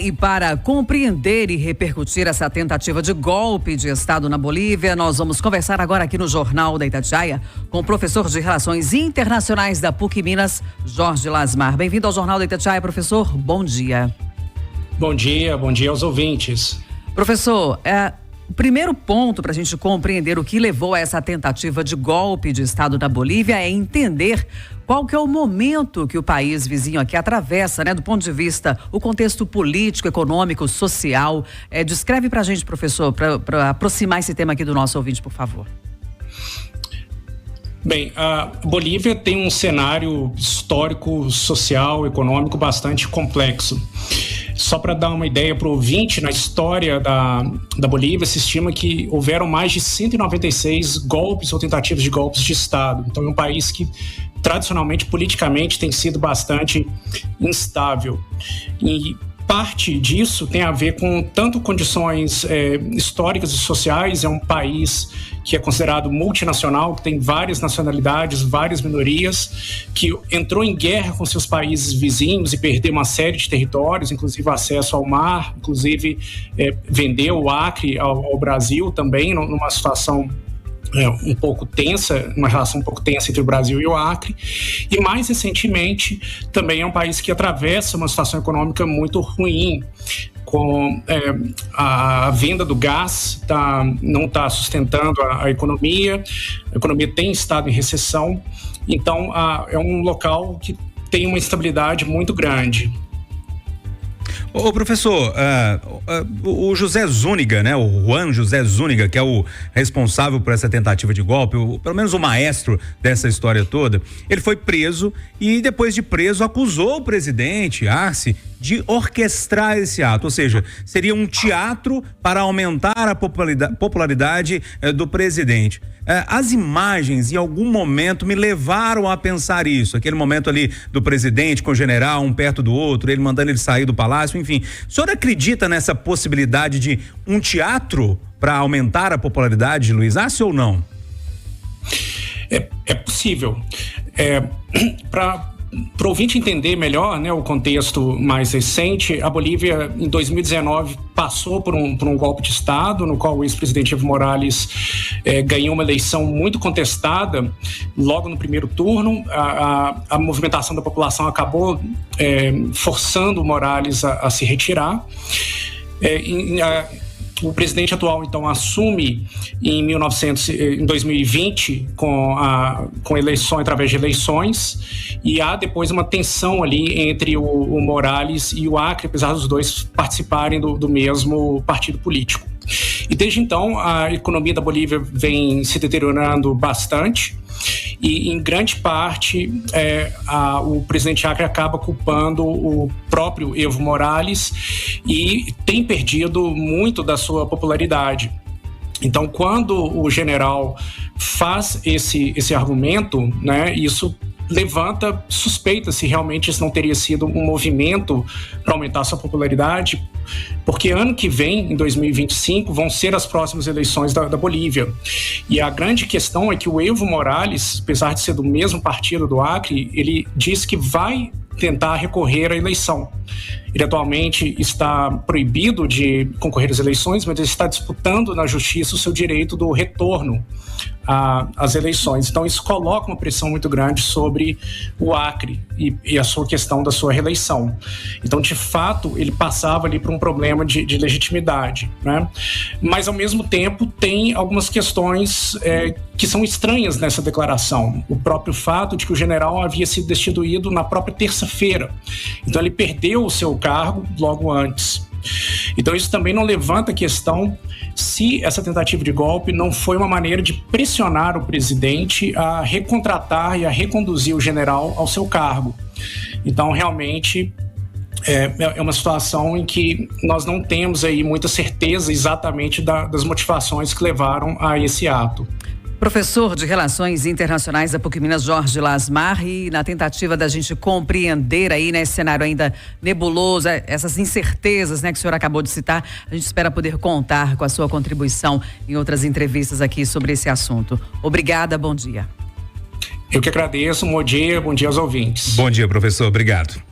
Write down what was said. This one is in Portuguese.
E para compreender e repercutir essa tentativa de golpe de Estado na Bolívia, nós vamos conversar agora aqui no Jornal da Itatiaia com o professor de Relações Internacionais da PUC Minas, Jorge Lasmar. Bem-vindo ao Jornal da Itatiaia, professor. Bom dia. Bom dia aos ouvintes. Professor, o primeiro ponto para a gente compreender o que levou a essa tentativa de golpe de Estado na Bolívia é entender qual que é o momento que o país vizinho aqui atravessa, do ponto de vista, o contexto político, econômico, social. Descreve para a gente, professor, para aproximar esse tema aqui do nosso ouvinte, por favor. Bem, a Bolívia tem um cenário histórico, social, econômico bastante complexo. Só para dar uma ideia para o ouvinte, na história da Bolívia se estima que houveram mais de 196 golpes ou tentativas de golpes de Estado. Então é um país que tradicionalmente, politicamente, tem sido bastante instável. E parte disso tem a ver com tanto condições históricas e sociais. É um país que é considerado multinacional, que tem várias nacionalidades, várias minorias, que entrou em guerra com seus países vizinhos e perdeu uma série de territórios, inclusive acesso ao mar, inclusive vendeu o Acre ao Brasil também, numa situação um pouco tensa, uma relação um pouco tensa entre o Brasil e o Acre. E mais recentemente também é um país que atravessa uma situação econômica muito ruim, com a venda do gás não está sustentando a economia tem estado em recessão, então é um local que tem uma instabilidade muito grande. Ô professor, o José Zúñiga, o Juan José Zúñiga, que é o responsável por essa tentativa de golpe, pelo menos o maestro dessa história toda, ele foi preso e depois de preso acusou o presidente Arce de orquestrar esse ato, ou seja, seria um teatro para aumentar a popularidade do presidente. As imagens em algum momento me levaram a pensar isso, aquele momento ali do presidente com o general, um perto do outro, ele mandando ele sair do palácio, enfim. O senhor acredita nessa possibilidade de um teatro para aumentar a popularidade de Luiz Arce ou não? É possível. Para o ouvinte entender melhor, o contexto mais recente, a Bolívia, em 2019, passou por um golpe de Estado, no qual o ex-presidente Evo Morales ganhou uma eleição muito contestada. Logo no primeiro turno, a movimentação da população acabou forçando o Morales a se retirar. O presidente atual, então, assume em 2020 com eleições, através de eleições, e há depois uma tensão ali entre o Morales e o Acre, apesar dos dois participarem do mesmo partido político. E desde então, a economia da Bolívia vem se deteriorando bastante, e em grande parte o presidente Acre acaba culpando o próprio Evo Morales e tem perdido muito da sua popularidade. Então, quando o general faz esse argumento, isso levanta suspeita se realmente isso não teria sido um movimento para aumentar sua popularidade, porque ano que vem, em 2025, vão ser as próximas eleições da Bolívia. E a grande questão é que o Evo Morales, apesar de ser do mesmo partido do Acre, ele diz que vai tentar recorrer à eleição. Ele atualmente está proibido de concorrer às eleições, mas ele está disputando na justiça o seu direito do retorno às eleições. Então isso coloca uma pressão muito grande sobre o Acre e a sua questão da sua reeleição. Então, de fato, ele passava ali por um problema de legitimidade, Mas, ao mesmo tempo, tem algumas questões que são estranhas nessa declaração. O próprio fato de que o general havia sido destituído na própria terça-feira. Então, ele perdeu o seu cargo logo antes. Então isso também não levanta a questão se essa tentativa de golpe não foi uma maneira de pressionar o presidente a recontratar e a reconduzir o general ao seu cargo. Então realmente é uma situação em que nós não temos aí muita certeza exatamente das motivações que levaram a esse ato. Professor de Relações Internacionais da PUC Minas, Jorge Lasmar, e na tentativa da gente compreender aí, nesse cenário ainda nebuloso, essas incertezas, que o senhor acabou de citar, a gente espera poder contar com a sua contribuição em outras entrevistas aqui sobre esse assunto. Obrigada, bom dia. Eu que agradeço, bom dia aos ouvintes. Bom dia, professor, obrigado.